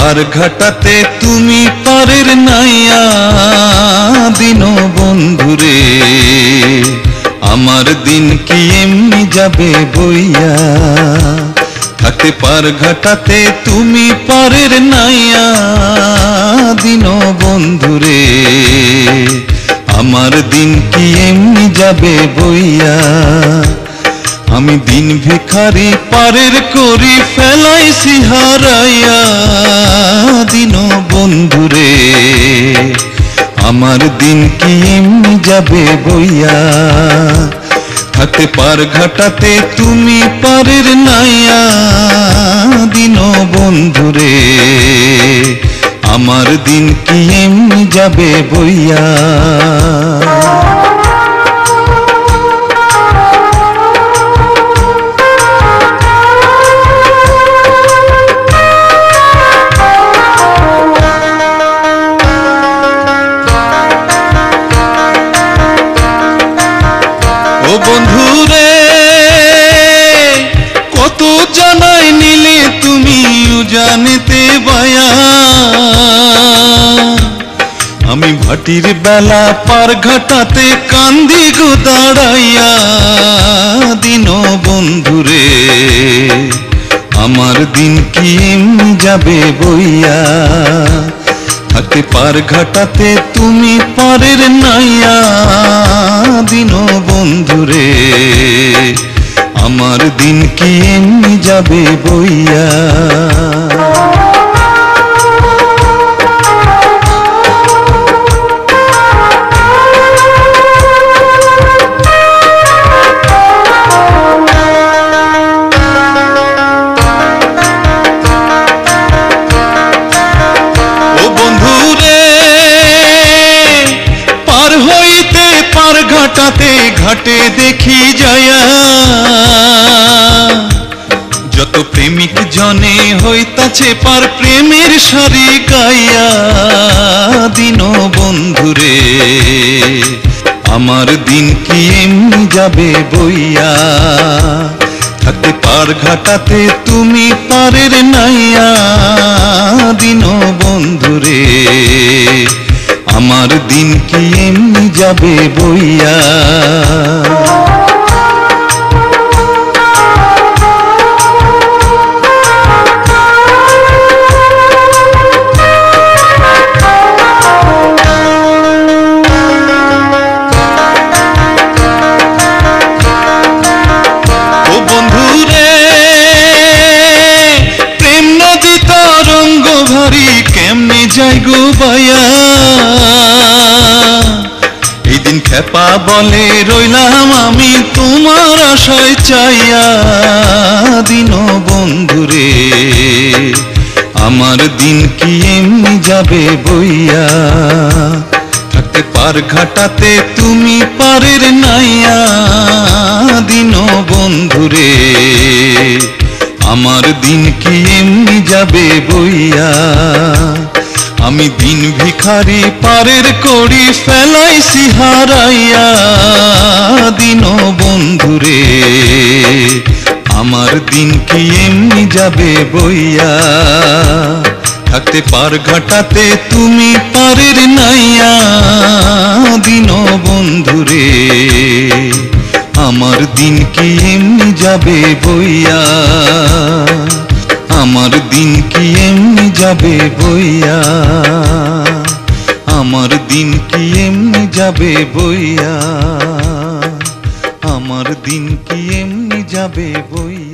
পার ঘাটাতে তুমি পারের নাইয়া দিন বন্ধুরে, আমার দিন কি এমনি যাবে বইয়া। থাকতে পার ঘাটাতে তুমি পারের নাইয়া দিন বন্ধুরে, আমার দিন কি এমনি যাবে বইয়া। আমি দিন ভিখারি পারের করি ফেলাইছি হারাইয়া দিন বন্ধুরে, আমার দিন কি এমনি যাবে বইয়া। থাকতে পার ঘাটাতে তুমি পারের নাইয়া দিন বন্ধুরে, আমার দিন কি এমনি যাবে বইয়া। ও বন্ধুরে কত জানাই নিলে তুমি জানেতে বায়া, আমি ভাটির বেলা পার ঘাটাতে কান্দি গো দাঁড়াইয়া দিন বন্ধুরে, আমার দিন কি এমনি যাবে বইয়া। থাকতে পার ঘাটাতে তুমি পারের নাইয়া দিন বন্ধুরে, আমার দিন কি এমনি যাবে বইয়া। ঘাটাতে ঘাটে দেখি যায়া যত প্রেমিক জনে হইতাছে পার প্রেমের সারি গাইয়া দিন বন্ধুরে, আমার দিন কি এমনি যাবে বইয়া। থাকতে পার ঘাটাতে তুমি পারের নাইয়া দিন বন্ধুরে, আমার দিন কি এমনি যাবে বইয়া। ও বন্ধুরে প্রেম নদী তরঙ্গ ভারী কেমনে যাই গো বায়া। এই দিন খেপা বলে রইলাম আমি তোমার আশায় চাইয়া দিন বন্ধুরে, আমার দিন কি এমনি যাবে বইয়া। থাকতে পার ঘাটাতে তুমি পারের নাইয়া দিন বন্ধুরে, আমার দিন কি এমনি যাবে বইয়া। আমি দিন ভিখারি পারের করি ফেলাইছি হারাইয়া দিন বন্ধুরে, আমার দিন কি এমনি যাবে বইয়া। থাকতে পার ঘাটাতে তুমি পারের নাইয়া দিন বন্ধুরে, আমার দিন কি এমনি যাবে বইয়া। আমার দিন কি এমনি যাবে বইয়া, আমার দিন কি এমনি যাবে বইয়া, আমার দিন কি এমনি যাবে বইয়া।